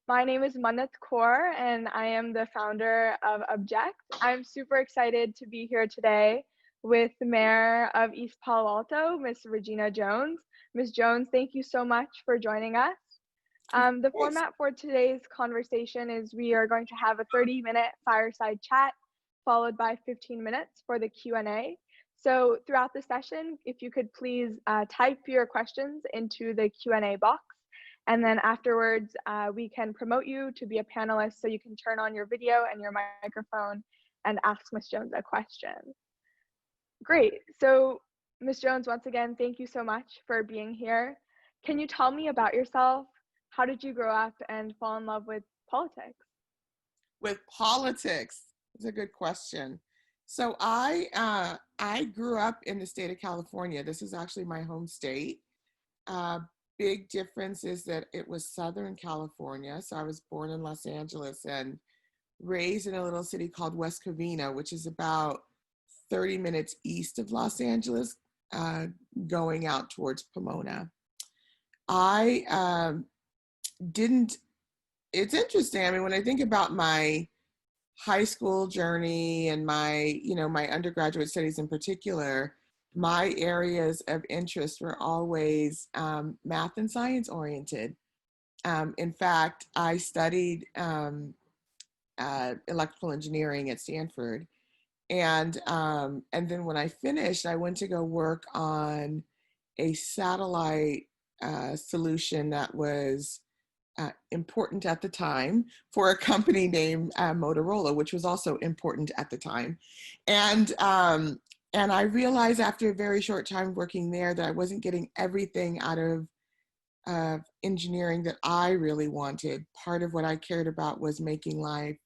My name is Manat Kaur, and I am the founder of Object. I'm super excited to be here today with the Mayor of East Palo Alto, Miss Regina Jones. Miss Jones, thank you so much for joining us. The Yes. format for today's conversation is we are going to have a 30-minute fireside chat, followed by 15 minutes for the Q&A. So throughout the session, if you could please type your questions into the Q&A box, and then afterwards, we can promote you to be a panelist so you can turn on your video and your microphone and ask Ms. Jones a question. Great. So Ms. Jones, once again, thank you so much for being here. Can you tell me about yourself? How did you grow up and fall in love with politics? With politics, it's a good question. So I grew up in the state of California. This is actually my home state. Uh, Big difference is that it was Southern California. So I was born in Los Angeles and raised in a little city called West Covina, which is about 30 minutes east of Los Angeles, uh, going out towards Pomona. I didn't It's interesting. I mean, when I think about my high school journey and my undergraduate studies in particular, my areas of interest were always math and science oriented. In fact, I studied electrical engineering at Stanford, and then when I finished, I went to go work on a satellite solution that was important at the time for a company named Motorola, which was also important at the time. And and I realized after a very short time working there that I wasn't getting everything out of engineering that I really wanted. Part of what I cared about was making life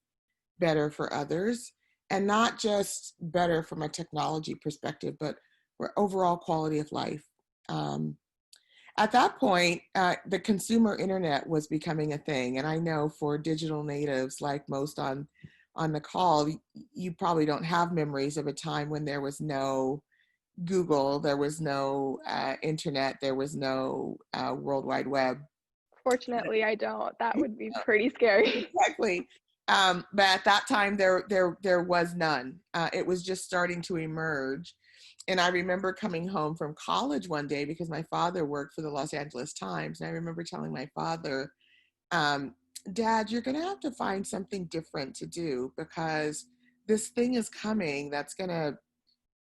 better for others, and not just better from a technology perspective, but for overall quality of life. Um, at that point, the consumer internet was becoming a thing, and I know for digital natives, like most on the call, you probably don't have memories of a time when there was no Google, there was no internet, there was no World Wide Web. Fortunately, I don't. That would be pretty scary. Exactly. But at that time, there was none. It was just starting to emerge. And I remember coming home from college one day because my father worked for the Los Angeles Times. And I remember telling my father, um, Dad, you're going to have to find something different to do because this thing is coming that's going to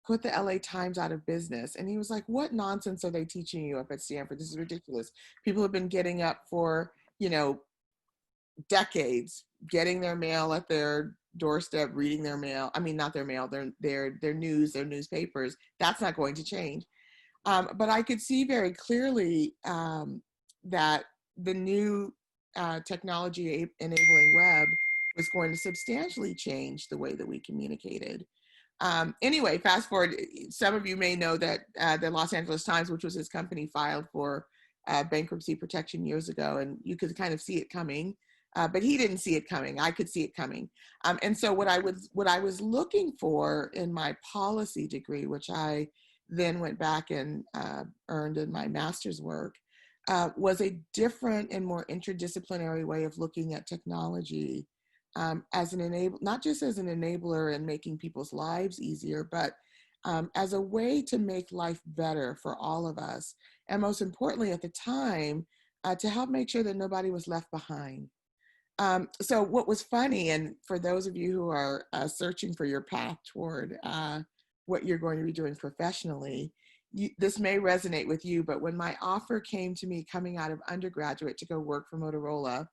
put the LA Times out of business. And he was like, what nonsense are they teaching you up at Stanford? This is ridiculous. People have been getting up for, decades, getting their mail at their doorstep, reading their mail. I mean, not their mail, their news, their newspapers. That's not going to change. But I could see very clearly that the new technology enabling web was going to substantially change the way that we communicated. Anyway, fast forward, some of you may know that the Los Angeles Times, which was his company, filed for bankruptcy protection years ago, and you could kind of see it coming. But he didn't see it coming. I could see it coming, and so what I was looking for in my policy degree, which I then went back and earned in my master's work, was a different and more interdisciplinary way of looking at technology as not just as an enabler in making people's lives easier, but as a way to make life better for all of us, and most importantly, at the time, to help make sure that nobody was left behind. So what was funny, and for those of you who are searching for your path toward what you're going to be doing professionally, this may resonate with you, but when my offer came to me coming out of undergraduate to go work for Motorola,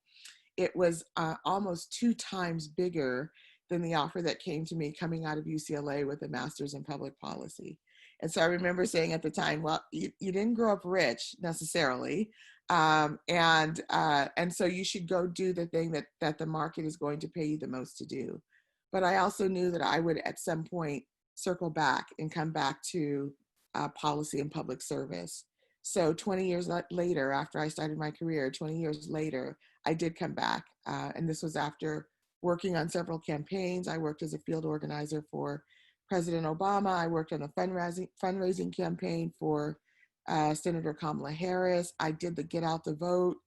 it was almost 2 times bigger than the offer that came to me coming out of UCLA with a master's in public policy. And so I remember saying at the time, well, you didn't grow up rich necessarily. And so you should go do the thing that the market is going to pay you the most to do. But I also knew that I would at some point circle back and come back to policy and public service. So 20 years later, after I started my career, 20 years later, I did come back. And this was after working on several campaigns. I worked as a field organizer for President Obama. I worked on a fundraising campaign for Senator Kamala Harris. I did the Get Out the Vote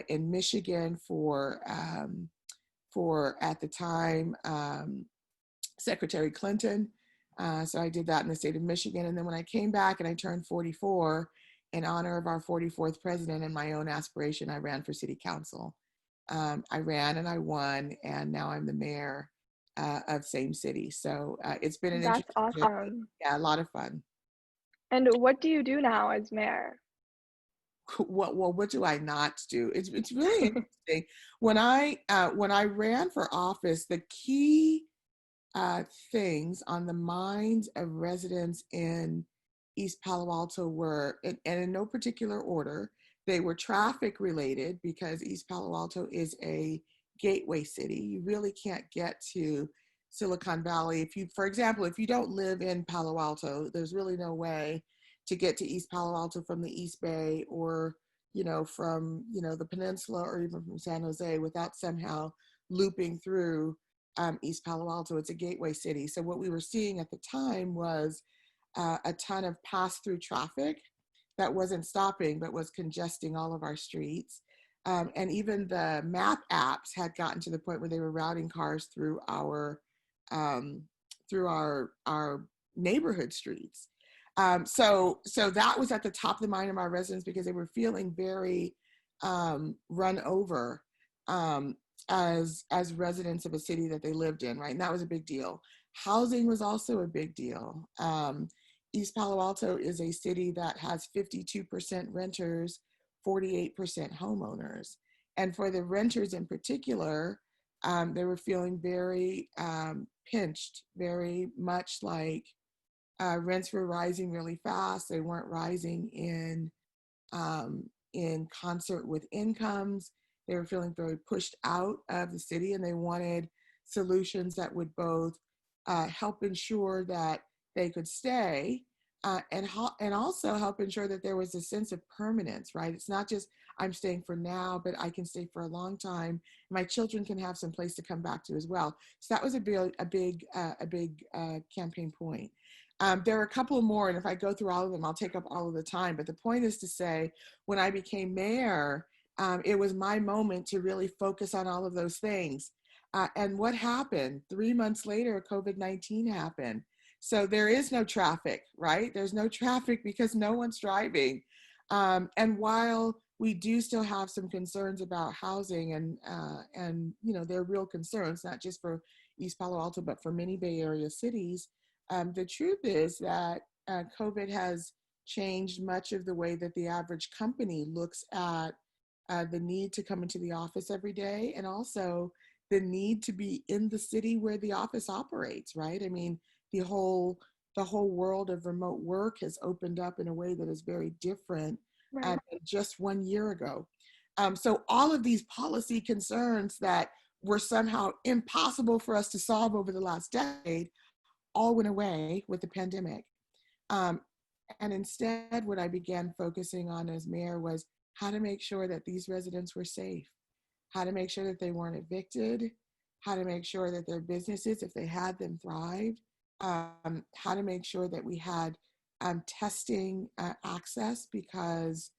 in Michigan for at the time Secretary Clinton. So I did that in the state of Michigan. And then when I came back and I turned 44, in honor of our 44th president and my own aspiration, I ran for city council. I ran and I won, and now I'm the mayor of same city. So it's been an That's interesting journey. awesome. Yeah, a lot of fun. And what do you do now as mayor? What do I not do? It's really interesting. When I ran for office, the key things on the minds of residents in East Palo Alto were, and in no particular order, they were traffic related because East Palo Alto is a gateway city. You really can't get to Silicon Valley. If you, for example, if you don't live in Palo Alto, there's really no way to get to East Palo Alto from the East Bay or, from, the peninsula or even from San Jose without somehow looping through East Palo Alto. It's a gateway city. So what we were seeing at the time was a ton of pass-through traffic that wasn't stopping but was congesting all of our streets. And even the map apps had gotten to the point where they were routing cars um, through our neighborhood streets. So that was at the top of the mind of our residents because they were feeling very run over um, as residents of a city that they lived in, right? And that was a big deal. Housing was also a big deal. East Palo Alto is a city that has 52% renters, 48% homeowners. And for the renters in particular, they were feeling very pinched, very much like rents were rising really fast. They weren't rising in concert with incomes. They were feeling very pushed out of the city, and they wanted solutions that would both help ensure that they could stay and also help ensure that there was a sense of permanence, right? It's not just I'm staying for now, but I can stay for a long time. My children can have some place to come back to as well. So that was a big campaign point. There are a couple more, and if I go through all of them, I'll take up all of the time. But the point is to say, when I became mayor, it was my moment to really focus on all of those things. And what happened? 3 months later, COVID-19 happened. So there is no traffic, right? There's no traffic because no one's driving. And while we do still have some concerns about housing and they're real concerns, not just for East Palo Alto, but for many Bay Area cities. The truth is that COVID has changed much of the way that the average company looks at the need to come into the office every day and also the need to be in the city where the office operates, right? I mean, the whole world of remote work has opened up in a way that is very different Right. than just 1 year ago. So all of these policy concerns that were somehow impossible for us to solve over the last decade all went away with the pandemic. Um, and instead, what I began focusing on as mayor was how to make sure that these residents were safe, how to make sure that they weren't evicted, how to make sure that their businesses, if they had them, thrived, how to make sure that we had testing access because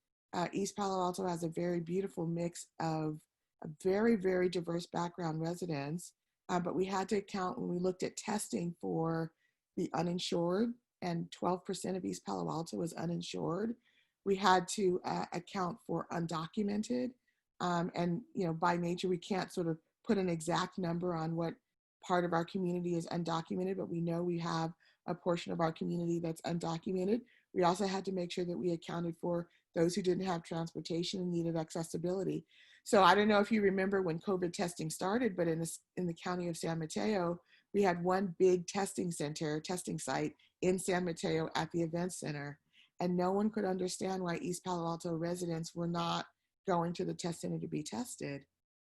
East Palo Alto has a very beautiful mix of a very, very diverse background residents. But we had to account when we looked at testing for the uninsured, and 12% of East Palo Alto is uninsured. We had to account for undocumented. And by nature, we can't sort of put an exact number on what part of our community is undocumented, but we know we have a portion of our community that's undocumented. We also had to make sure that we accounted for those who didn't have transportation and needed accessibility. So I don't know if you remember when COVID testing started, but in the county of San Mateo, we had one big testing site in San Mateo at the event center. And no one could understand why East Palo Alto residents were not going to the test center to be tested.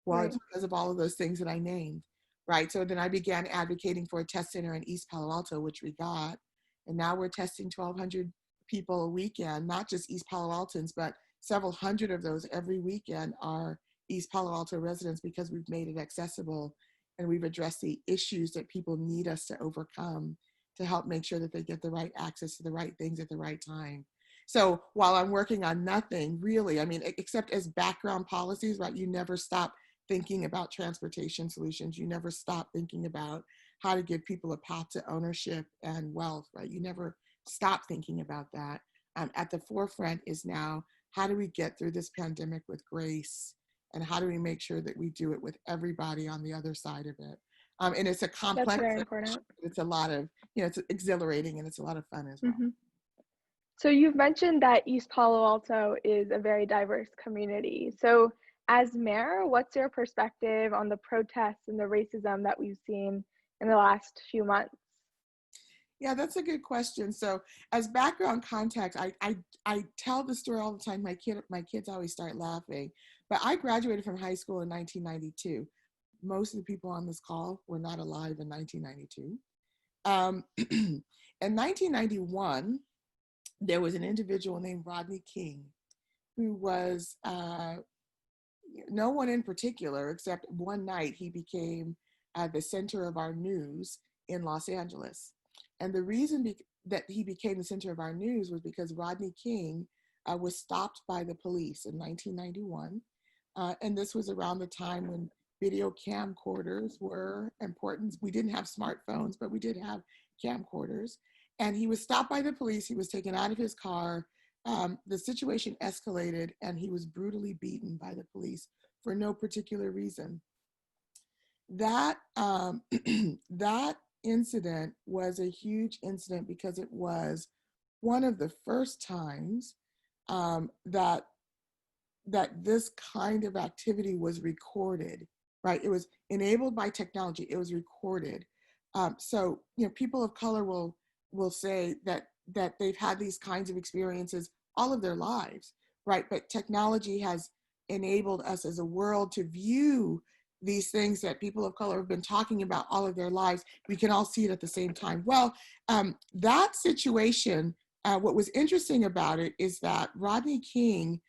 Well, Right. it's because of all of those things that I named, right? So then I began advocating for a test center in East Palo Alto, which we got. And now we're testing 1,200 people a weekend, not just East Palo Altans, but several hundred of those every weekend are East Palo Alto residents because we've made it accessible and we've addressed the issues that people need us to overcome to help make sure that they get the right access to the right things at the right time. So while I'm working on nothing really, I mean, except as background policies, right? You never stop thinking about transportation solutions. You never stop thinking about how to give people a path to ownership and wealth, right? You never stop thinking about that. At the forefront is now, how do we get through this pandemic with grace? And how do we make sure that we do it with everybody on the other side of it? And it's a That's complex, very important. it's a lot of, it's exhilarating and it's a lot of fun as well. Hmm. So you've mentioned that East Palo Alto is a very diverse community. So as mayor, what's your perspective on the protests and the racism that we've seen in the last few months? Yeah, that's a good question. So as background context, I tell the story all the time. My kids always start laughing. But I graduated from high school in 1992. Most of the people on this call were not alive in 1992. In 1991, there was an individual named Rodney King who was no one in particular, except one night he became the center of our news in Los Angeles. And the reason that he became the center of our news was because Rodney King was stopped by the police in 1991. And this was around the time when video camcorders were important. We didn't have smartphones, but we did have camcorders. And he was stopped by the police. He was taken out of his car. The situation escalated and he was brutally beaten by the police for no particular reason. That that incident was a huge incident because it was one of the first times that this kind of activity was recorded. Right, it was enabled by technology. It was recorded. So people of color will say that they've had these kinds of experiences all of their lives, right? But technology has enabled us as a world to view these things that people of color have been talking about all of their lives. We can all see it at the same time. Well, that situation, what was interesting about it is that Rodney King,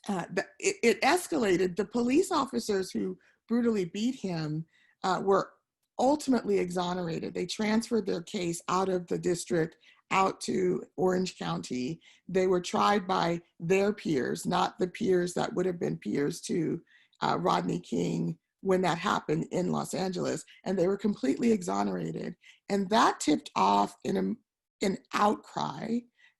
it escalated. The police officers who brutally beat him were ultimately exonerated. They transferred their case out of the district out to Orange County. They were tried by their peers, not the peers that would have been peers to Rodney King when that happened in Los Angeles, and they were completely exonerated. And that tipped off an outcry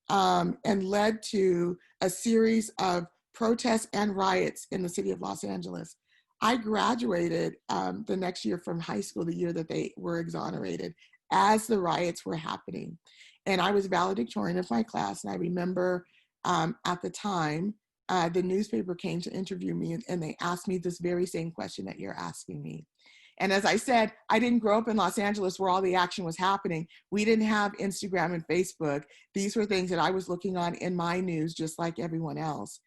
and led to a series of protests and riots in the city of Los Angeles. I graduated the next year from high school, the year that they were exonerated, as the riots were happening. And I was valedictorian of my class. And I remember at the time, the newspaper came to interview me and they asked me this very same question that you're asking me. And as I said, I didn't grow up in Los Angeles where all the action was happening. We didn't have Instagram and Facebook. These were things that I was looking on in my news, just like everyone else.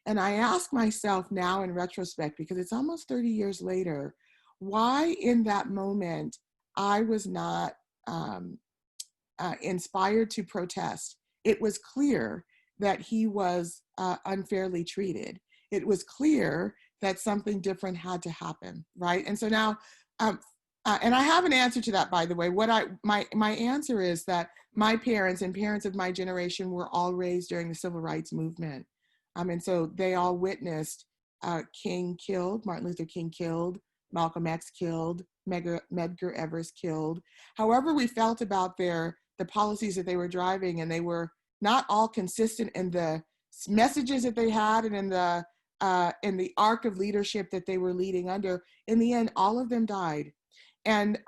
And I ask myself now in retrospect, because it's almost 30 years later, why in that moment I was not inspired to protest. It was clear that he was unfairly treated. It was clear that something different had to happen, right? And so now, and I have an answer to that, by the way. My answer is that my parents and parents of my generation were all raised during the civil rights movement. And so they all witnessed King killed, Martin Luther King killed, Malcolm X killed, Medgar Evers killed. However we felt about the policies that they were driving, and they were not all consistent in the messages that they had and in the arc of leadership that they were leading under, in the end, all of them died. And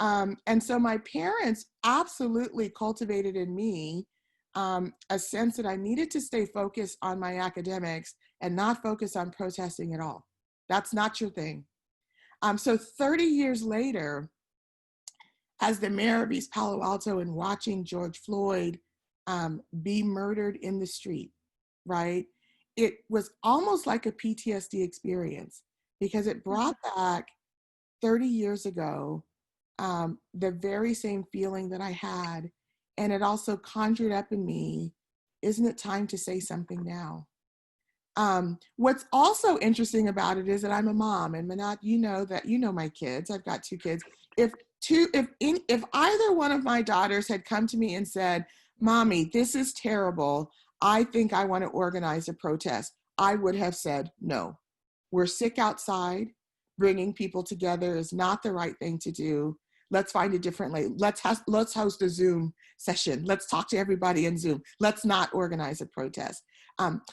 so my parents absolutely cultivated in me a sense that I needed to stay focused on my academics and not focus on protesting at all. That's not your thing. So 30 years later, as the mayor of East Palo Alto and watching George Floyd be murdered in the street, right? It was almost like a PTSD experience because it brought back 30 years ago the very same feeling that I had. And it also conjured up in me, isn't it time to say something now? What's also interesting about it is that I'm a mom, and Manat, you know my kids. I've got two kids. If either one of my daughters had come to me and said, Mommy, this is terrible. I think I want to organize a protest. I would have said, no, we're sick outside. Bringing people together is not the right thing to do. Let's find a different way. Let's host a Zoom session. Let's talk to everybody in Zoom. Let's not organize a protest.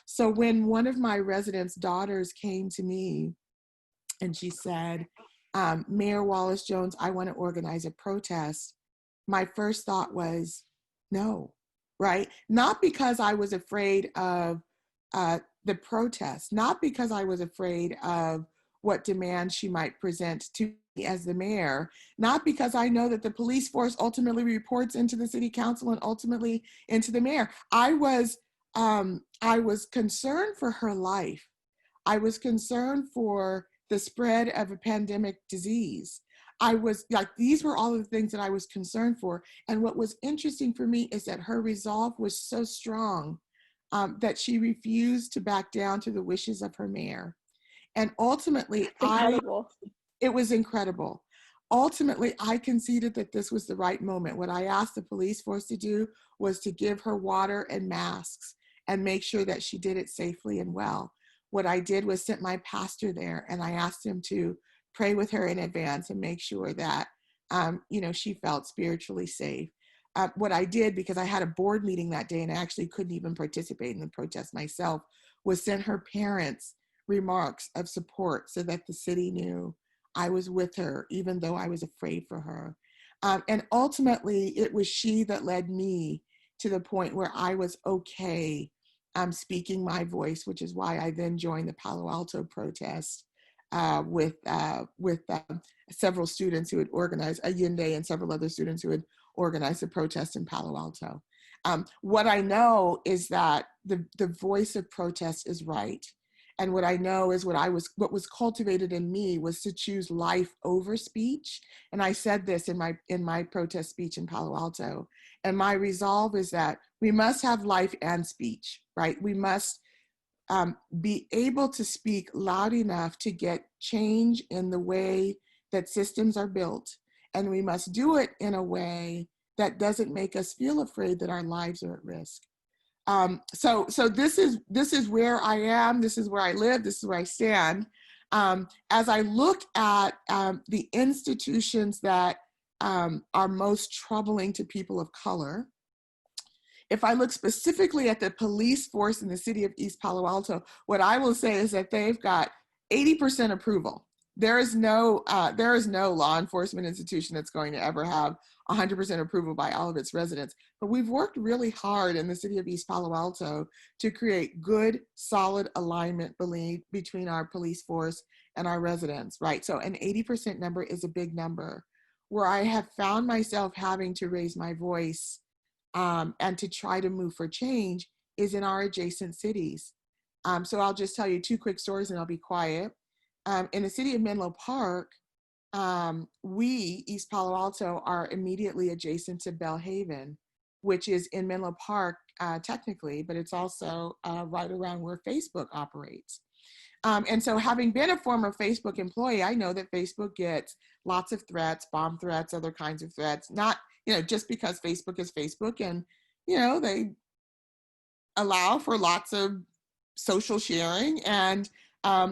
So when one of my residents' daughters came to me and she said, Mayor Wallace Jones, I want to organize a protest, my first thought was, no, right? Not because I was afraid of the protest, not because I was afraid of what demands she might present to me as the mayor, not because I know that the police force ultimately reports into the city council and ultimately into the mayor. I was concerned for her life. I was concerned for the spread of a pandemic disease. I was like, these were all of the things that I was concerned for. And what was interesting for me is that her resolve was so strong that she refused to back down to the wishes of her mayor. And ultimately, Incredible. it was incredible. Ultimately, I conceded that this was the right moment. What I asked the police force to do was to give her water and masks and make sure that she did it safely and well. What I did was sent my pastor there, and I asked him to pray with her in advance and make sure that she felt spiritually safe. What I did, because I had a board meeting that day and I actually couldn't even participate in the protest myself, was send her parents remarks of support so that the city knew I was with her, even though I was afraid for her. And ultimately, it was she that led me to the point where I was okay speaking my voice, which is why I then joined the Palo Alto protest with several students who had organized, Allende and several other students who had organized a protest in Palo Alto. What I know is that the voice of protest is right. And what I know is what was cultivated in me was to choose life over speech. And I said this in my protest speech in Palo Alto. And my resolve is that we must have life and speech, right? We must be able to speak loud enough to get change in the way that systems are built. And we must do it in a way that doesn't make us feel afraid that our lives are at risk. So this is where I am. This is where I live. This is where I stand. As I look at the institutions that are most troubling to people of color, if I look specifically at the police force in the city of East Palo Alto, what I will say is that they've got 80% approval. There is no law enforcement institution that's going to ever have 100% approval by all of its residents. But we've worked really hard in the city of East Palo Alto to create good, solid alignment between our police force and our residents, right? So an 80% number is a big number. Where I have found myself having to raise my voice and to try to move for change is in our adjacent cities. So I'll just tell you two quick stories and I'll be quiet. In the city of Menlo Park, we, East Palo Alto, are immediately adjacent to Bellhaven, which is in Menlo Park technically, but it's also right around where Facebook operates. And so having been a former Facebook employee, I know that Facebook gets lots of threats, bomb threats, other kinds of threats, not, just because Facebook is Facebook and, they allow for lots of social sharing and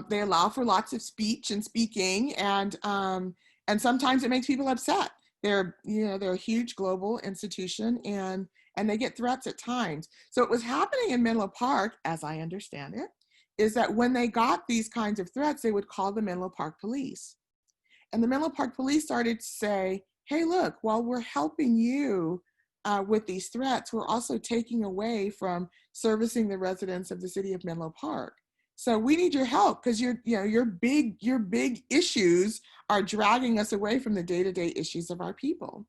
they allow for lots of speech and speaking and sometimes it makes people upset. They're a huge global institution and they get threats at times. So what was happening in Menlo Park, as I understand it, is that when they got these kinds of threats, they would call the Menlo Park police. And the Menlo Park police started to say, hey, look, while we're helping you with these threats, we're also taking away from servicing the residents of the city of Menlo Park. So we need your help because your big issues are dragging us away from the day-to-day issues of our people.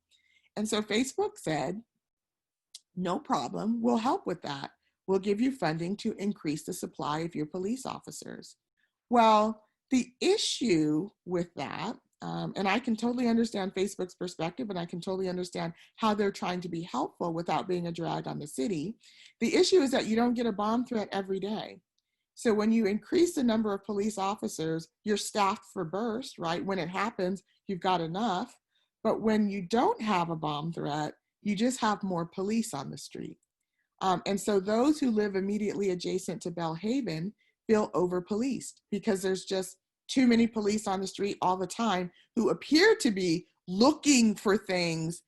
And so Facebook said, no problem, we'll help with that. We'll give you funding to increase the supply of your police officers. Well, the issue with that, and I can totally understand Facebook's perspective and I can totally understand how they're trying to be helpful without being a drag on the city. The issue is that you don't get a bomb threat every day. So when you increase the number of police officers, you're staffed for burst, right? When it happens, you've got enough. But when you don't have a bomb threat, you just have more police on the street. And so those who live immediately adjacent to Bellhaven feel over-policed because there's just too many police on the street all the time who appear to be looking for things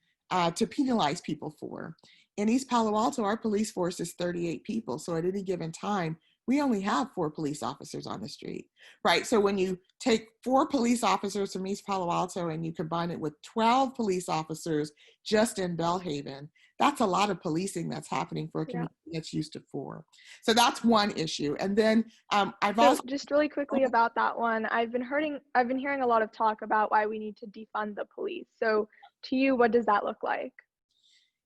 to penalize people for. In East Palo Alto, our police force is 38 people. So at any given time, we only have 4 police officers on the street, right? So when you take 4 police officers from East Palo Alto and you combine it with 12 police officers just in Bellhaven, that's a lot of policing that's happening for a Yeah. community that's used to 4. So that's one issue. And then I've So also— just really quickly about that one, I've been hearing a lot of talk about why we need to defund the police. So to you, what does that look like?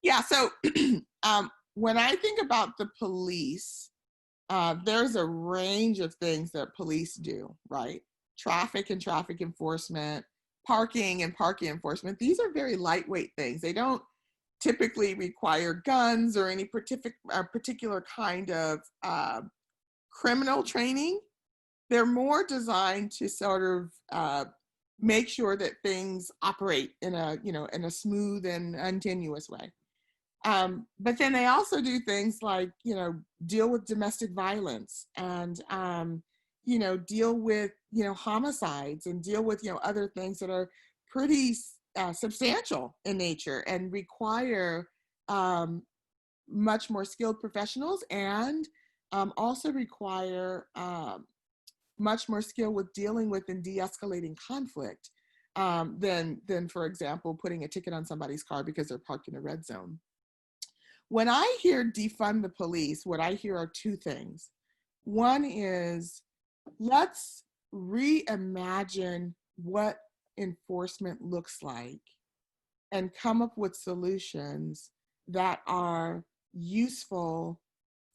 Yeah, so when I think about the police, there's a range of things that police do, right? Traffic and traffic enforcement, parking and parking enforcement. These are very lightweight things. They don't typically require guns or any particular kind of criminal training. They're more designed to sort of make sure that things operate in a smooth and untenuous way. But then they also do things like, deal with domestic violence and, deal with, homicides and deal with, other things that are pretty substantial in nature and require much more skilled professionals and also require much more skill with dealing with and de-escalating conflict than, for example, putting a ticket on somebody's car because they're parked in a red zone. When I hear defund the police, what I hear are 2 things. One is, let's reimagine what enforcement looks like and come up with solutions that are useful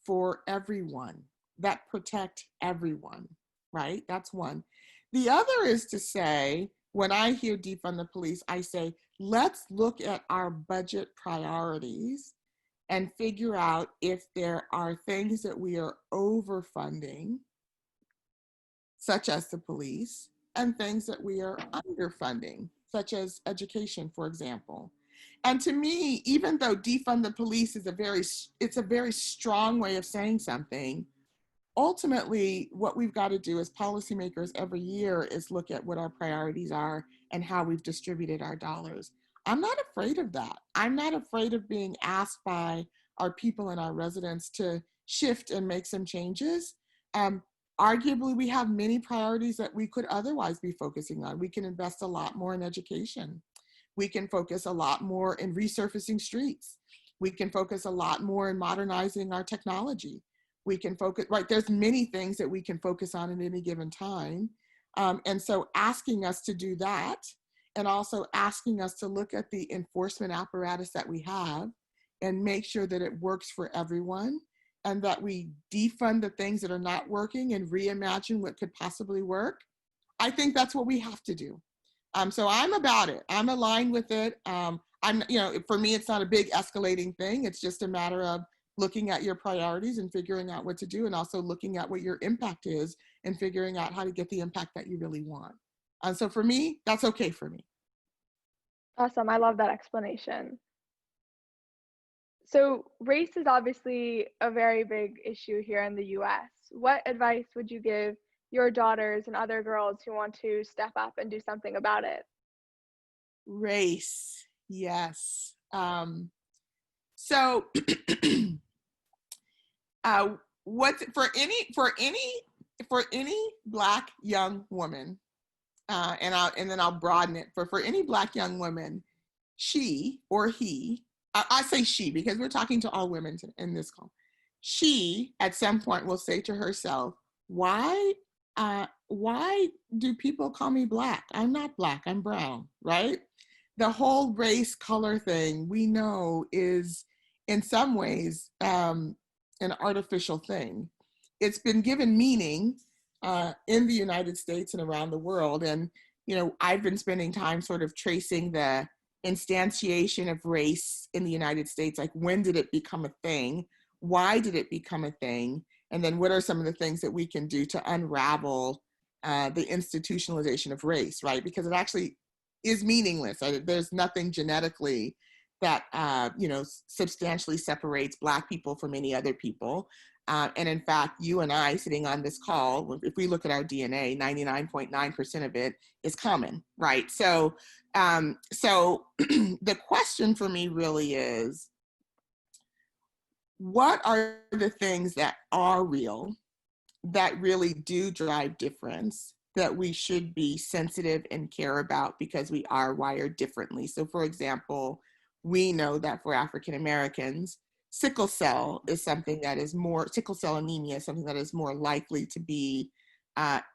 for everyone, that protect everyone, right? That's one. The other is to say, when I hear defund the police, I say, let's look at our budget priorities and figure out if there are things that we are overfunding, such as the police, and things that we are underfunding, such as education, for example. And to me, even though defund the police is a very strong way of saying something, ultimately, what we've got to do as policymakers every year is look at what our priorities are and how we've distributed our dollars. I'm not afraid of that. I'm not afraid of being asked by our people and our residents to shift and make some changes. Arguably, we have many priorities that we could otherwise be focusing on. We can invest a lot more in education. We can focus a lot more in resurfacing streets. We can focus a lot more in modernizing our technology. We can focus, right, there's many things that we can focus on at any given time. And so asking us to do that, and also asking us to look at the enforcement apparatus that we have and make sure that it works for everyone, and that we defund the things that are not working and reimagine what could possibly work. I think that's what we have to do. So I'm about it. I'm aligned with it. For me, it's not a big escalating thing. It's just a matter of looking at your priorities and figuring out what to do, and also looking at what your impact is and figuring out how to get the impact that you really want. So for me, that's okay for me. Awesome. I love that explanation. So race is obviously a very big issue here in the US. What advice would you give your daughters and other girls who want to step up and do something about it? Race, yes. So what for any Black young woman, and then I'll broaden it for any Black young woman, she or he, I say she because we're talking to all women in this call. She at some point will say to herself, why do people call me Black? I'm not Black, I'm brown, right? The whole race color thing we know is in some ways an artificial thing. It's been given meaning in the United States and around the world. And, I've been spending time sort of tracing the instantiation of race in the United States. Like, when did it become a thing? Why did it become a thing? And then what are some of the things that we can do to unravel the institutionalization of race, right? Because it actually is meaningless. There's nothing genetically substantially separates Black people from any other people. And in fact, you and I sitting on this call, if we look at our DNA, 99.9% of it is common, right? So the question for me really is, what are the things that are real, that really do drive difference, that we should be sensitive and care about because we are wired differently? So for example, we know that for African Americans, sickle cell anemia is something that is more likely to be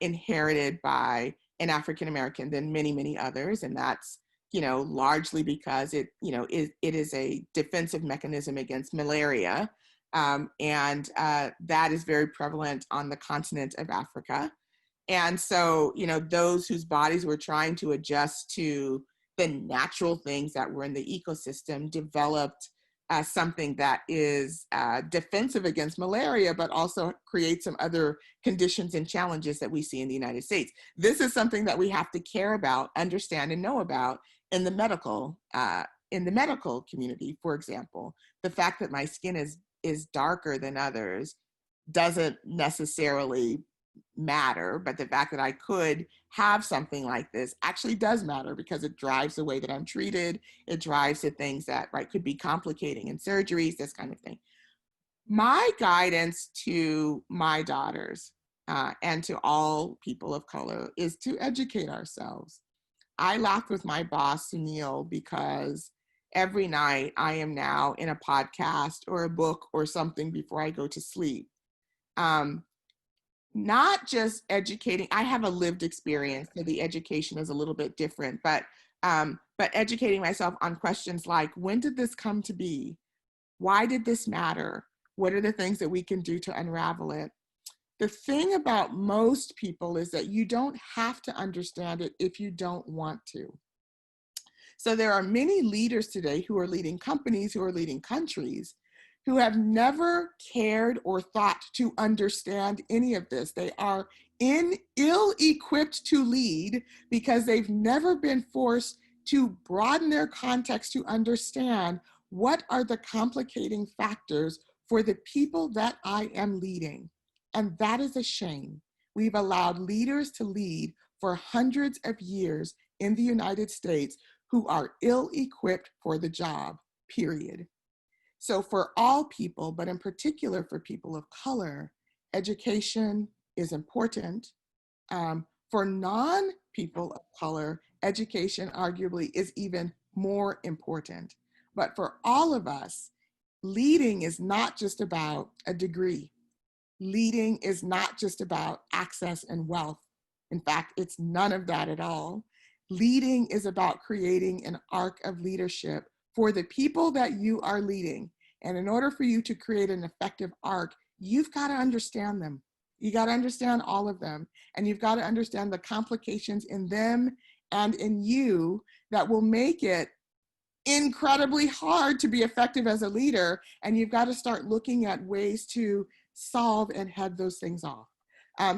inherited by an African American than many, many others. And that's, largely because it is a defensive mechanism against malaria. And that is very prevalent on the continent of Africa. And so, those whose bodies were trying to adjust to the natural things that were in the ecosystem developed something that is defensive against malaria, but also creates some other conditions and challenges that we see in the United States. This is something that we have to care about, understand, and know about in the medical community. For example, the fact that my skin is darker than others doesn't necessarily matter, but the fact that I could have something like this actually does matter, because it drives the way that I'm treated. It drives the things that could be complicating in surgeries, this kind of thing. My guidance to my daughters and to all people of color is to educate ourselves. I laughed with my boss, Sunil, because every night I am now in a podcast or a book or something before I go to sleep. Not just educating. I have a lived experience, so the education is a little bit different, but educating myself on questions like, when did this come to be? Why did this matter? What are the things that we can do to unravel it? The thing about most people is that you don't have to understand it if you don't want to. So there are many leaders today who are leading companies, who are leading countries, who have never cared or thought to understand any of this. They are ill-equipped to lead because they've never been forced to broaden their context to understand what are the complicating factors for the people that I am leading. And that is a shame. We've allowed leaders to lead for hundreds of years in the United States who are ill-equipped for the job, period. So for all people, but in particular for people of color, education is important. For non-people of color, education arguably is even more important. But for all of us, leading is not just about a degree. Leading is not just about access and wealth. In fact, it's none of that at all. Leading is about creating an arc of leadership for the people that you are leading. And in order for you to create an effective arc, you've got to understand them. You got to understand all of them. And you've got to understand the complications in them and in you that will make it incredibly hard to be effective as a leader. And you've got to start looking at ways to solve and head those things off.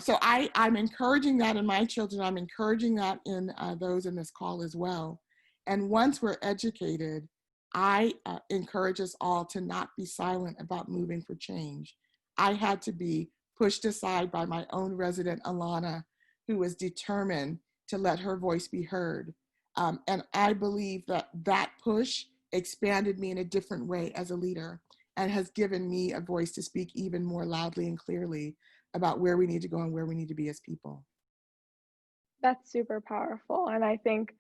So I'm encouraging that in my children. I'm encouraging that in those in this call as well. And once we're educated, I encourage us all to not be silent about moving for change. I had to be pushed aside by my own resident, Alana, who was determined to let her voice be heard. And I believe that that push expanded me in a different way as a leader and has given me a voice to speak even more loudly and clearly about where we need to go and where we need to be as people. That's super powerful. And I think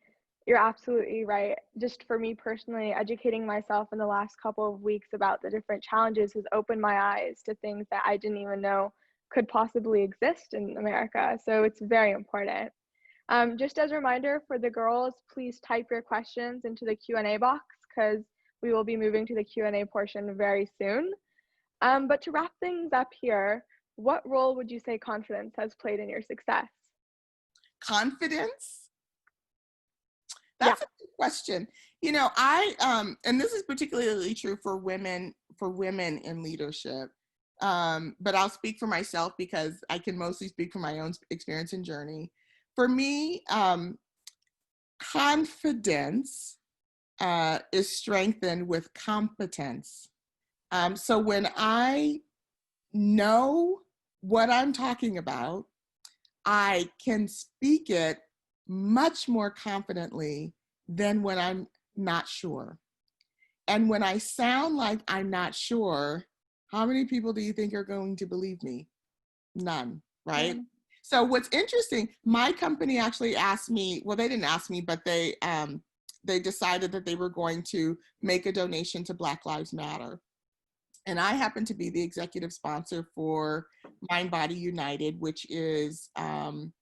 you're absolutely right. Just for me personally, educating myself in the last couple of weeks about the different challenges has opened my eyes to things that I didn't even know could possibly exist in America. So it's very important. Just as a reminder for the girls, please type your questions into the Q&A box, because we will be moving to the Q&A portion very soon. But to wrap things up here, what role would you say confidence has played in your success? Confidence? That's a good question. And this is particularly true for women in leadership. But I'll speak for myself because I can mostly speak from my own experience and journey. For me, confidence is strengthened with competence. So when I know what I'm talking about, I can speak it much more confidently than when I'm not sure. And when I sound like I'm not sure, how many people do you think are going to believe me? None, right? So what's interesting, my company actually asked me, well, they didn't ask me, but they decided that they were going to make a donation to Black Lives Matter. And I happen to be the executive sponsor for Mind Body United, which is an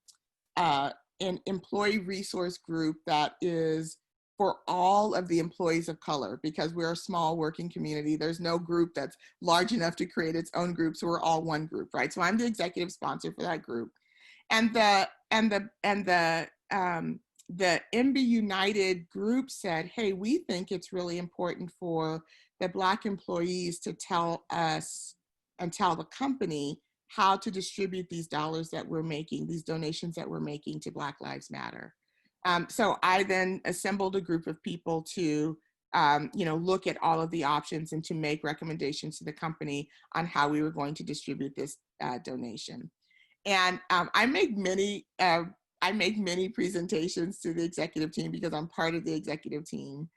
employee resource group that is for all of the employees of color, because we're a small working community. There's no group that's large enough to create its own group, so we're all one group, right? So I'm the executive sponsor for that group, and the MB United group said, hey, we think it's really important for the Black employees to tell us and tell the company how to distribute these dollars that we're making, these donations that we're making to Black Lives Matter. So I then assembled a group of people to look at all of the options and to make recommendations to the company on how we were going to distribute this donation. And I make many presentations to the executive team because I'm part of the executive team.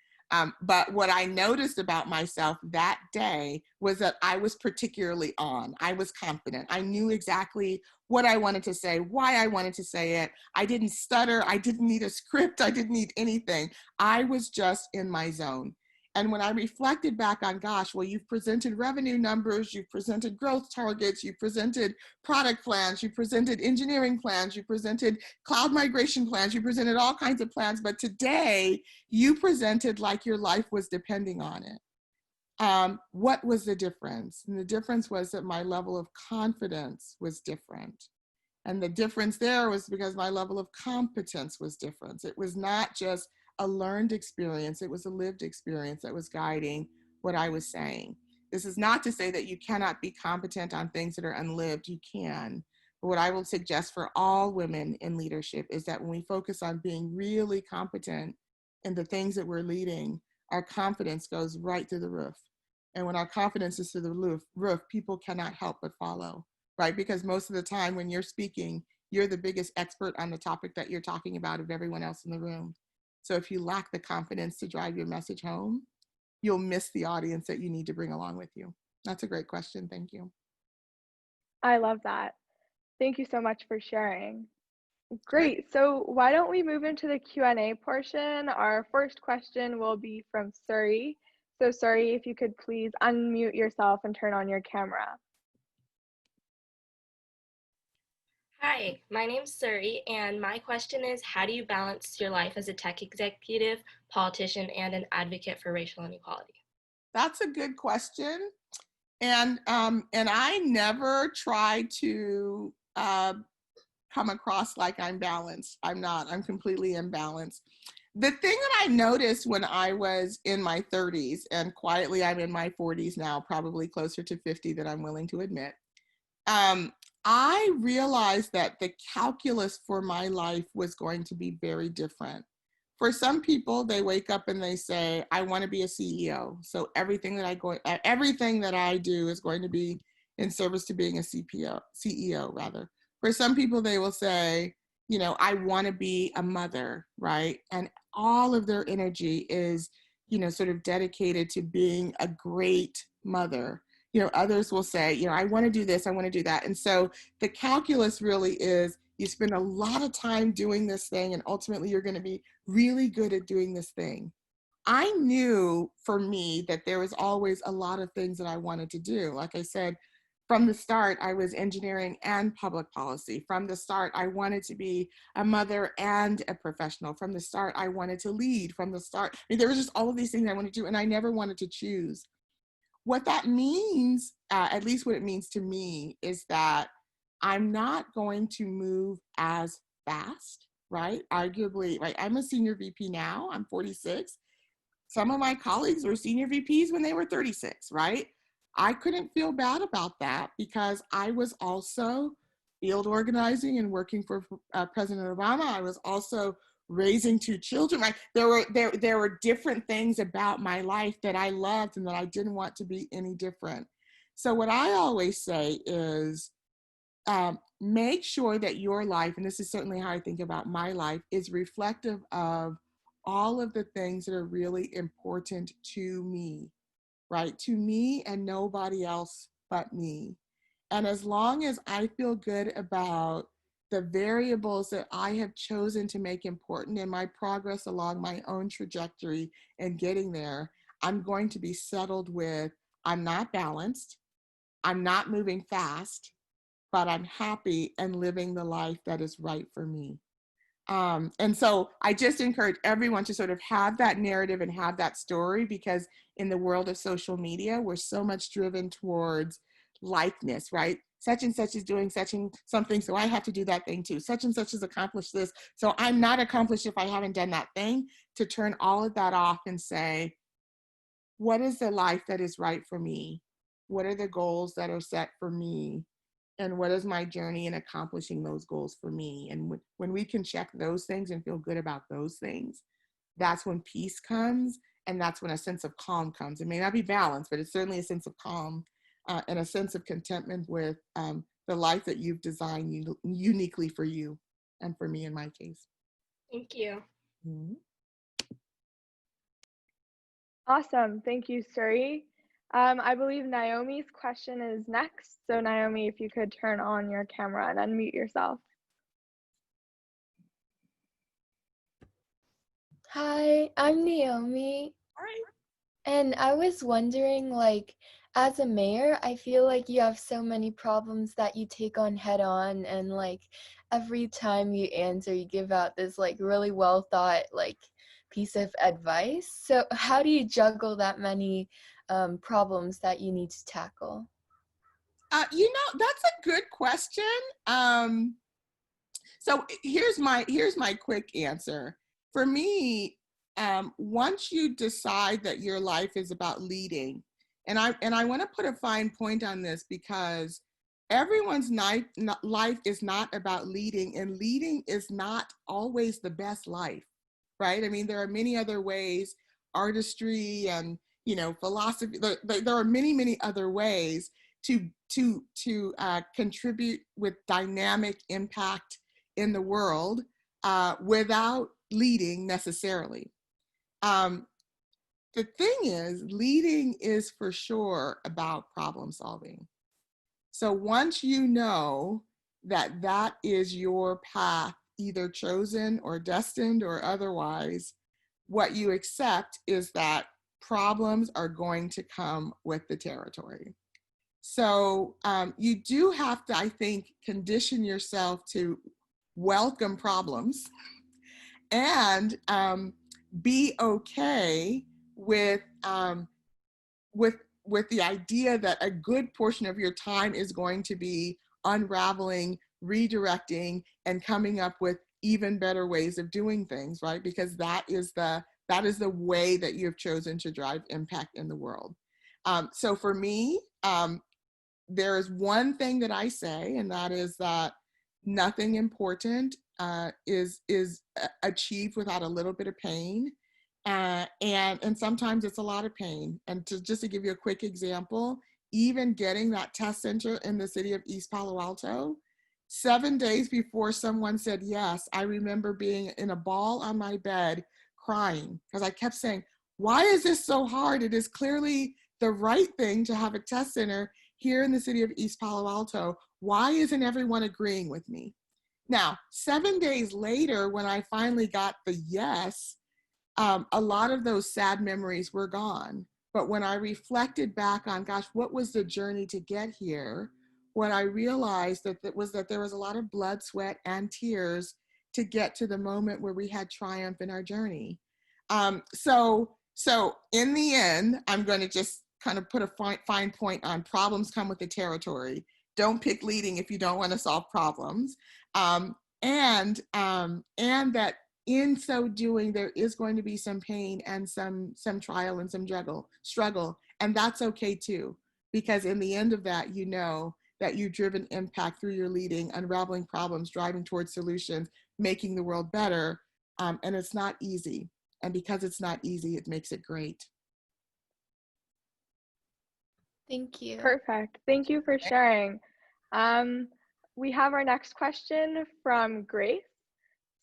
But what I noticed about myself that day was that I was particularly on. I was confident. I knew exactly what I wanted to say, why I wanted to say it. I didn't stutter. I didn't need a script. I didn't need anything. I was just in my zone. And when I reflected back on, gosh, well, you've presented revenue numbers, you've presented growth targets, you've presented product plans, you presented engineering plans, you presented cloud migration plans, you presented all kinds of plans, but today you presented like your life was depending on it. What was the difference? And the difference was that my level of confidence was different. And the difference there was because my level of competence was different. It was not just a learned experience, it was a lived experience that was guiding what I was saying. This is not to say that you cannot be competent on things that are unlived, you can. But what I will suggest for all women in leadership is that when we focus on being really competent in the things that we're leading, our confidence goes right through the roof. And when our confidence is through the roof, people cannot help but follow, right? Because most of the time when you're speaking, you're the biggest expert on the topic that you're talking about of everyone else in the room. So if you lack the confidence to drive your message home, you'll miss the audience that you need to bring along with you. That's a great question. Thank you. I love that. Thank you so much for sharing. Great. So why don't we move into the Q&A portion? Our first question will be from Suri. So Suri, if you could please unmute yourself and turn on your camera. Hi, my name's Suri, and my question is, how do you balance your life as a tech executive, politician, and an advocate for racial inequality? That's a good question. And I never try to come across like I'm balanced. I'm not. I'm completely imbalanced. The thing that I noticed when I was in my 30s, and quietly I'm in my 40s now, probably closer to 50 than I'm willing to admit, I realized that the calculus for my life was going to be very different. For some people, they wake up and they say, I want to be a CEO. So everything that I do is going to be in service to being a CEO rather. For some people, they will say, I want to be a mother, right? And all of their energy is, sort of dedicated to being a great mother. Others will say, I want to do this, I want to do that. And so the calculus really is you spend a lot of time doing this thing, and ultimately you're going to be really good at doing this thing. I knew for me that there was always a lot of things that I wanted to do. Like I said, from the start, I was engineering and public policy. From the start, I wanted to be a mother and a professional. From the start, I wanted to lead. From the start, there was just all of these things I wanted to do, and I never wanted to choose. What that means, at least what it means to me, is that I'm not going to move as fast, right? Arguably, right? I'm a senior VP now, I'm 46. Some of my colleagues were senior VPs when they were 36, right? I couldn't feel bad about that because I was also field organizing and working for President Obama. I was also raising 2 children, right? There were different things about my life that I loved and that I didn't want to be any different. So what I always say is, make sure that your life, and this is certainly how I think about my life, is reflective of all of the things that are really important to me, right? To me and nobody else but me. And as long as I feel good about the variables that I have chosen to make important in my progress along my own trajectory and getting there, I'm going to be settled with, I'm not balanced, I'm not moving fast, but I'm happy and living the life that is right for me. And so I just encourage everyone to sort of have that narrative and have that story, because in the world of social media, we're so much driven towards likeness, right? Such and such is doing such and something, so I have to do that thing too. Such and such has accomplished this, so I'm not accomplished if I haven't done that thing. To turn all of that off and say, what is the life that is right for me? What are the goals that are set for me? And what is my journey in accomplishing those goals for me? And when we can check those things and feel good about those things, that's when peace comes, and that's when a sense of calm comes. It may not be balance, but it's certainly a sense of calm, and a sense of contentment with the life that you've designed uniquely for you and for me in my case. Thank you. Mm-hmm. Awesome. Thank you, Suri. I believe Naomi's question is next. So Naomi, if you could turn on your camera and unmute yourself. Hi, I'm Naomi. All right. And I was wondering, like, as a mayor, I feel like you have so many problems that you take on head on, and like every time you answer, you give out this like really well thought like piece of advice. So how do you juggle that many problems that you need to tackle? That's a good question. So here's my quick answer. For me, once you decide that your life is about leading, and I want to put a fine point on this, because everyone's life is not about leading, and leading is not always the best life, right? I mean, there are many other ways, artistry and philosophy. There are many other ways to contribute with dynamic impact in the world, without leading necessarily. The thing is, leading is for sure about problem solving. So once you know that that is your path, either chosen or destined or otherwise, what you accept is that problems are going to come with the territory. So you do have to, I think, condition yourself to welcome problems, and be okay with with the idea that a good portion of your time is going to be unraveling, redirecting, and coming up with even better ways of doing things, right? Because that is the way that you have chosen to drive impact in the world. So for me, there is one thing that I say, and that is that nothing important is achieved without a little bit of pain, and sometimes it's a lot of pain. And just to give you a quick example, even getting that test center in the city of East Palo Alto, 7 days before someone said yes, I remember being in a ball on my bed crying, because I kept saying, why is this so hard? It is clearly the right thing to have a test center here in the city of East Palo Alto. Why isn't everyone agreeing with me? Now, 7 days later, when I finally got the yes, a lot of those sad memories were gone. But when I reflected back on, gosh, what was the journey to get here? What I realized that there was a lot of blood, sweat, and tears to get to the moment where we had triumph in our journey. So in the end, I'm going to just kind of put a fine point on problems come with the territory. Don't pick leading if you don't want to solve problems. And that in so doing, there is going to be some pain and some trial and some struggle. And that's okay too, because in the end of that, you know that you've driven impact through your leading, unraveling problems, driving towards solutions, making the world better. And it's not easy. And because it's not easy, it makes it great. Thank you. Perfect. Thank you for sharing. We have our next question from Grace.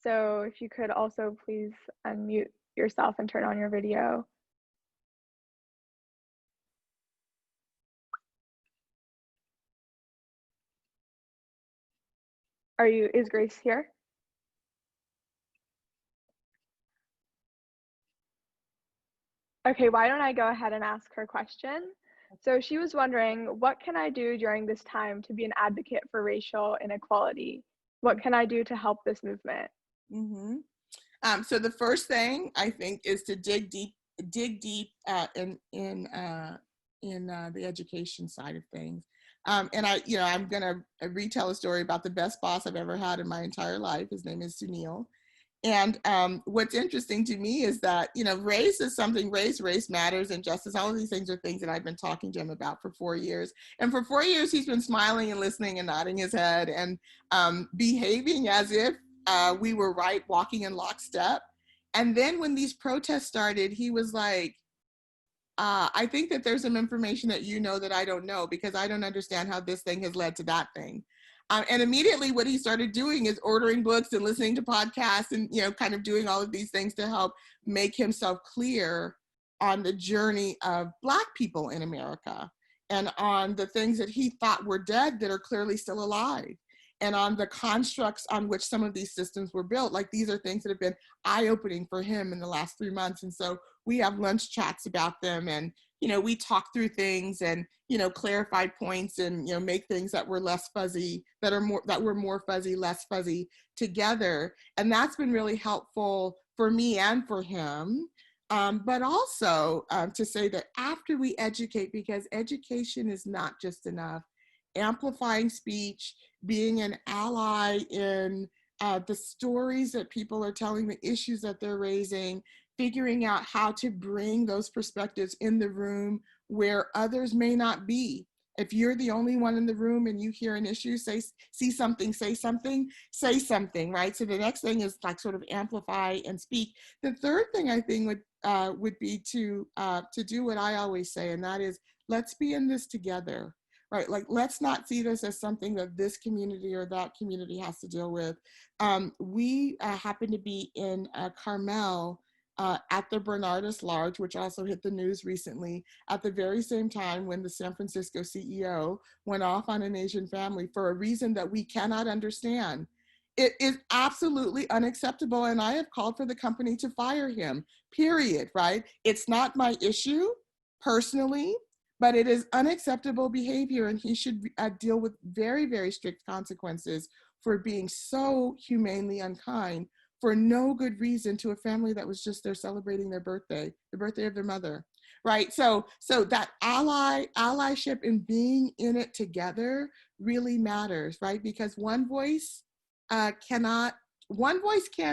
So if you could also please unmute yourself and turn on your video. Is Grace here? Okay, why don't I go ahead and ask her question? So she was wondering, what can I do during this time to be an advocate for racial inequality? What can I do to help this movement? Mm-hmm. So the first thing I think is to dig deep in the education side of things. And I'm gonna retell a story about the best boss I've ever had in my entire life. His name is Sunil. And what's interesting to me is that, race is something, race matters, and justice, all of these things are things that I've been talking to him about for 4 years. And for 4 years, he's been smiling and listening and nodding his head and behaving as if we were right, walking in lockstep. And then when these protests started, he was like, I think that there's some information that you know that I don't know, because I don't understand how this thing has led to that thing. And immediately what he started doing is ordering books and listening to podcasts and, kind of doing all of these things to help make himself clear on the journey of Black people in America and on the things that he thought were dead that are clearly still alive, and on the constructs on which some of these systems were built. Like, these are things that have been eye-opening for him in the last 3 months. And so we have lunch chats about them, and we talk through things and clarified points, and make things that were less fuzzy, that were more fuzzy, less fuzzy together. And that's been really helpful for me and for him. But also to say that after we educate, because education is not just enough, amplifying speech, being an ally in the stories that people are telling, the issues that they're raising, figuring out how to bring those perspectives in the room where others may not be. If you're the only one in the room and you hear an issue, see something, say something, right? So the next thing is like sort of amplify and speak. The third thing I think would be to do what I always say, and that is, let's be in this together. Right, like, let's not see this as something that this community or that community has to deal with. We happen to be in Carmel at the Bernardus Large, which also hit the news recently, at the very same time when the San Francisco CEO went off on an Asian family for a reason that we cannot understand. It is absolutely unacceptable, and I have called for the company to fire him, period, right? It's not my issue personally, but it is unacceptable behavior, and he should deal with very, very strict consequences for being so humanely unkind for no good reason to a family that was just there celebrating their birthday, the birthday of their mother, right? So that allyship and being in it together really matters, right? Because one voice can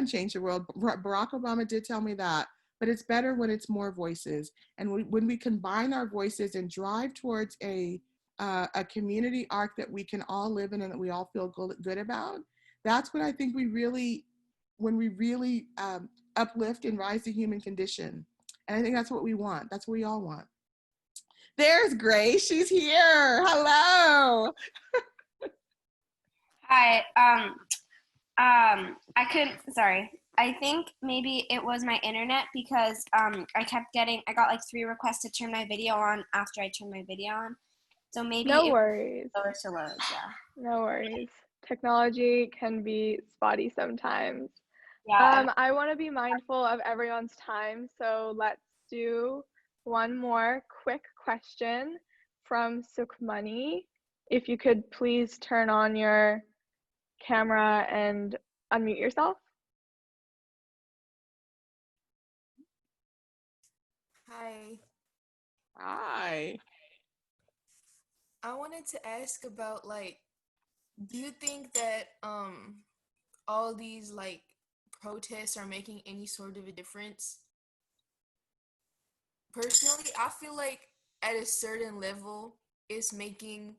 change the world. Barack Obama did tell me that. But it's better when it's more voices. And when we combine our voices and drive towards a community arc that we can all live in and that we all feel good about, that's what I think when we really uplift and rise the human condition. And I think that's what we want. That's what we all want. There's Grace. She's here. Hello. Hi. I think maybe it was my internet, because I got like 3 requests to turn my video on after I turned my video on. So maybe no worries. Slower to load, yeah. No worries. Technology can be spotty sometimes. Yeah. I want to be mindful of everyone's time, so let's do one more quick question from Sukhmani. If you could please turn on your camera and unmute yourself. Hi. Hi. I wanted to ask about, do you think that all these protests are making any sort of a difference? Personally, I feel like at a certain level it's making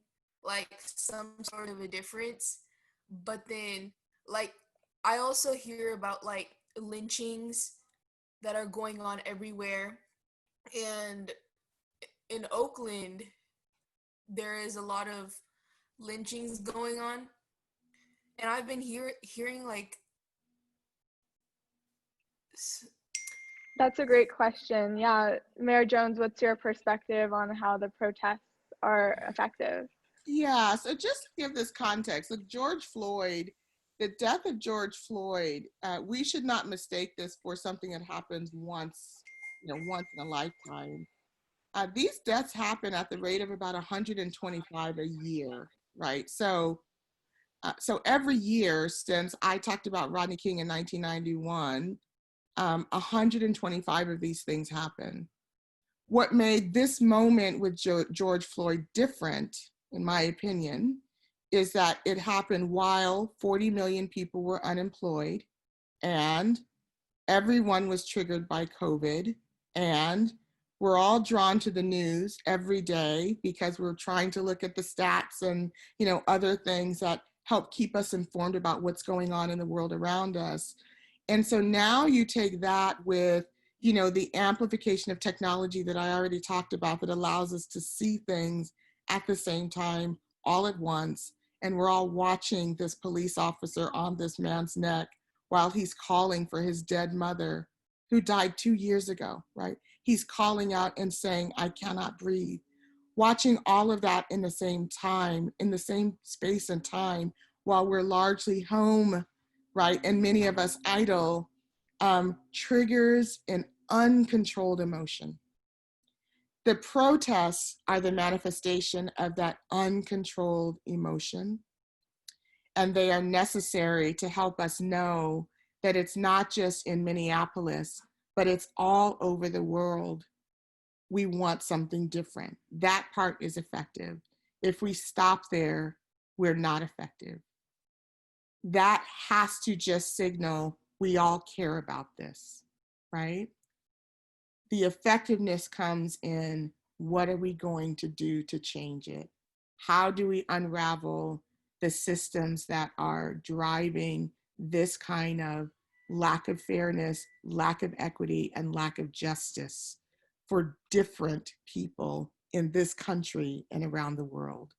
some sort of a difference, but then I also hear about lynchings that are going on everywhere. And in Oakland, there is a lot of lynchings going on. And I've been hearing like That's a great question. Yeah, Mayor Jones, what's your perspective on how the protests are effective? Yeah, so just to give this context, look, the death of George Floyd, we should not mistake this for something that happens once, once in a lifetime. These deaths happen at the rate of about 125 a year, right? So every year since I talked about Rodney King in 1991, 125 of these things happen. What made this moment with George Floyd different, in my opinion, is that it happened while 40 million people were unemployed and everyone was triggered by COVID, and we're all drawn to the news every day because we're trying to look at the stats and other things that help keep us informed about what's going on in the world around us. And so now you take that with the amplification of technology that I already talked about that allows us to see things at the same time all at once, and we're all watching this police officer on this man's neck while he's calling for his dead mother who died 2 years ago, right? He's calling out and saying, I cannot breathe. Watching all of that in the same time, in the same space and time, while we're largely home, right? And many of us idle, triggers an uncontrolled emotion. The protests are the manifestation of that uncontrolled emotion. And they are necessary to help us know that it's not just in Minneapolis, but it's all over the world. We want something different. That part is effective. If we stop there, we're not effective. That has to just signal we all care about this, right? The effectiveness comes in what are we going to do to change it? How do we unravel the systems that are driving this kind of lack of fairness, lack of equity, and lack of justice for different people in this country and around the world?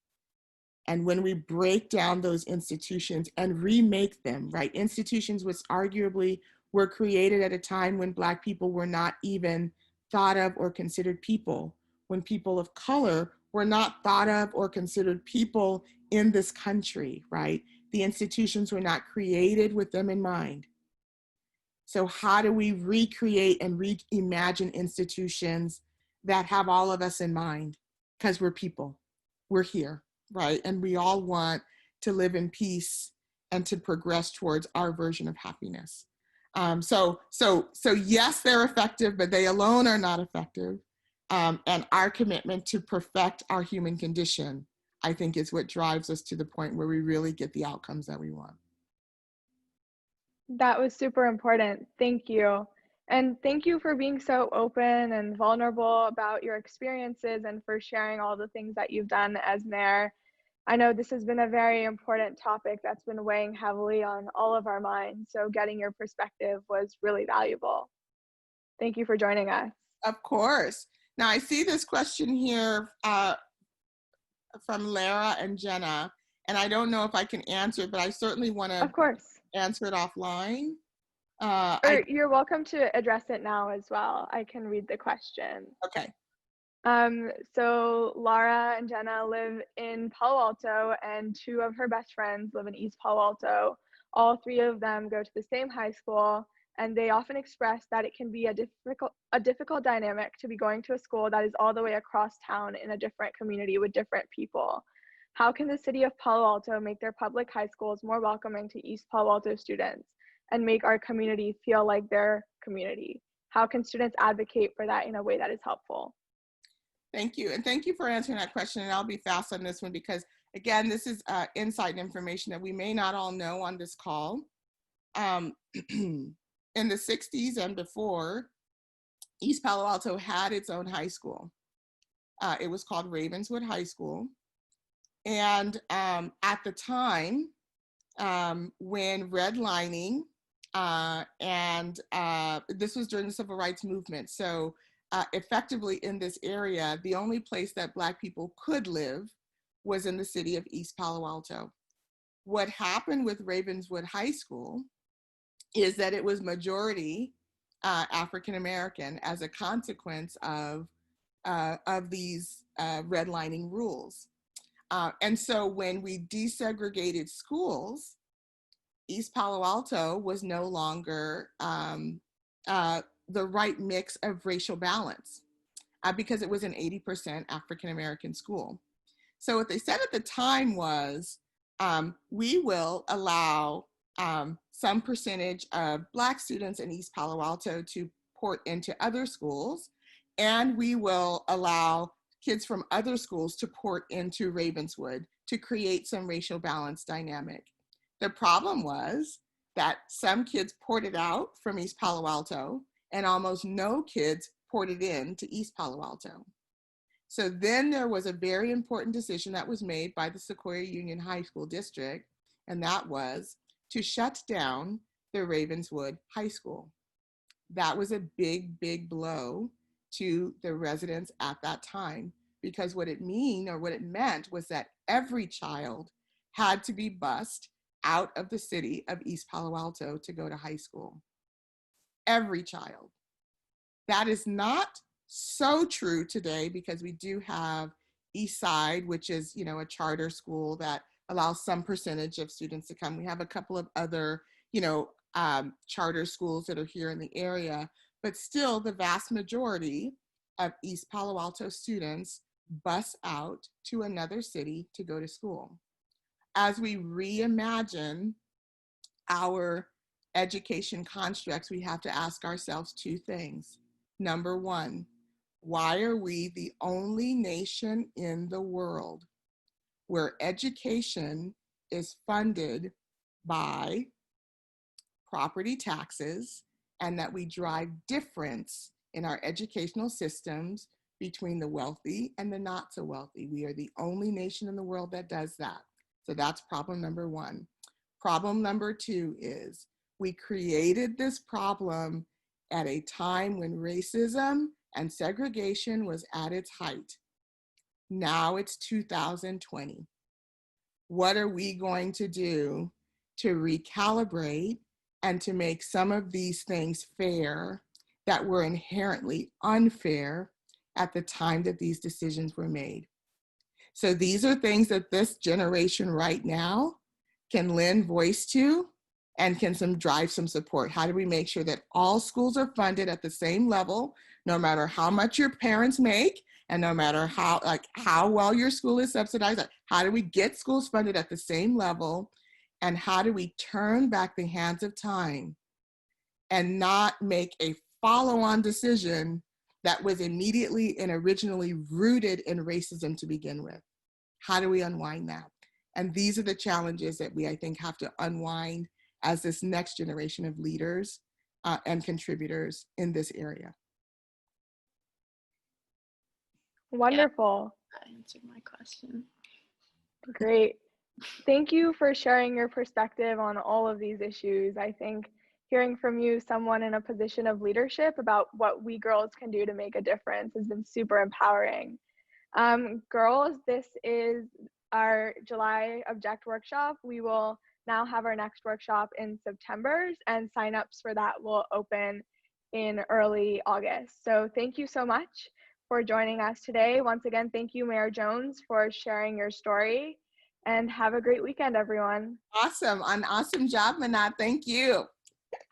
And when we break down those institutions and remake them, right? Institutions which arguably were created at a time when Black people were not even thought of or considered people, when people of color were not thought of or considered people in this country, right? The institutions were not created with them in mind. So how do we recreate and reimagine institutions that have all of us in mind? Because we're people, we're here, right? And we all want to live in peace and to progress towards our version of happiness. So yes, they're effective, but they alone are not effective. And our commitment to perfect our human condition, I think, is what drives us to the point where we really get the outcomes that we want. That was super important. Thank you. And thank you for being so open and vulnerable about your experiences and for sharing all the things that you've done as mayor. I know this has been a very important topic that's been weighing heavily on all of our minds. So getting your perspective was really valuable. Thank you for joining us. Of course. Now I see this question here from Lara and Jenna, and I don't know if I can answer it, but I certainly want to Of course. answer it offline. You're welcome to address it now as well. I can read the question. Okay. So Laura and Jenna live in Palo Alto, and two of her best friends live in East Palo Alto. All three of them go to the same high school, and they often express that it can be a difficult dynamic to be going to a school that is all the way across town in a different community with different people. How can the city of Palo Alto make their public high schools more welcoming to East Palo Alto students and make our community feel like their community? How can students advocate for that in a way that is helpful? Thank you. And thank you for answering that question. And I'll be fast on this one because, again, this is inside information that we may not all know on this call. In the 60s and before, East Palo Alto had its own high school. It was called Ravenswood High School. And at the time, when redlining This was during the Civil Rights Movement. So effectively in this area, the only place that Black people could live was in the city of East Palo Alto. What happened with Ravenswood High School is that it was majority African American as a consequence of these redlining rules. And so when we desegregated schools, East Palo Alto was no longer the right mix of racial balance because it was an 80% African American school. So what they said at the time was, we will allow some percentage of Black students in East Palo Alto to port into other schools, and we will allow kids from other schools to port into Ravenswood to create some racial balance dynamic. The problem was that some kids ported out from East Palo Alto and almost no kids ported in to East Palo Alto. So then there was a very important decision that was made by the Sequoia Union High School District, and that was to shut down the Ravenswood High School. That was a big, big blow to the residents at that time, because what it meant was that every child had to be bused out of the city of East Palo Alto to go to high school. Every child. That is not so true today, because we do have East Side, which is, a charter school that allows some percentage of students to come. We have a couple of other, charter schools that are here in the area, but still the vast majority of East Palo Alto students bus out to another city to go to school. As we reimagine our education constructs, we have to ask ourselves two things. Number one, why are we the only nation in the world where education is funded by property taxes, and that we drive difference in our educational systems between the wealthy and the not so wealthy? We are the only nation in the world that does that. So that's problem number one. Problem number two is we created this problem at a time when racism and segregation was at its height. Now it's 2020. What are we going to do to recalibrate and to make some of these things fair that were inherently unfair at the time that these decisions were made? So these are things that this generation right now can lend voice to and can drive some support. How do we make sure that all schools are funded at the same level, no matter how much your parents make and no matter how well your school is subsidized? How do we get schools funded at the same level? And how do we turn back the hands of time and not make a follow-on decision that was immediately and originally rooted in racism to begin with? How do we unwind that? And these are the challenges that we, I think, have to unwind as this next generation of leaders and contributors in this area. Wonderful. That answered my question. Great. Thank you for sharing your perspective on all of these issues. I think hearing from you, someone in a position of leadership, about what we girls can do to make a difference has been super empowering. Girls, this is our July Object workshop. We will now have our next workshop in September, and signups for that will open in early August. So thank you so much for joining us today. Once again, thank you, Mayor Jones, for sharing your story, and have a great weekend, everyone. Awesome. An awesome job, Manat. Thank you.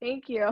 Thank you.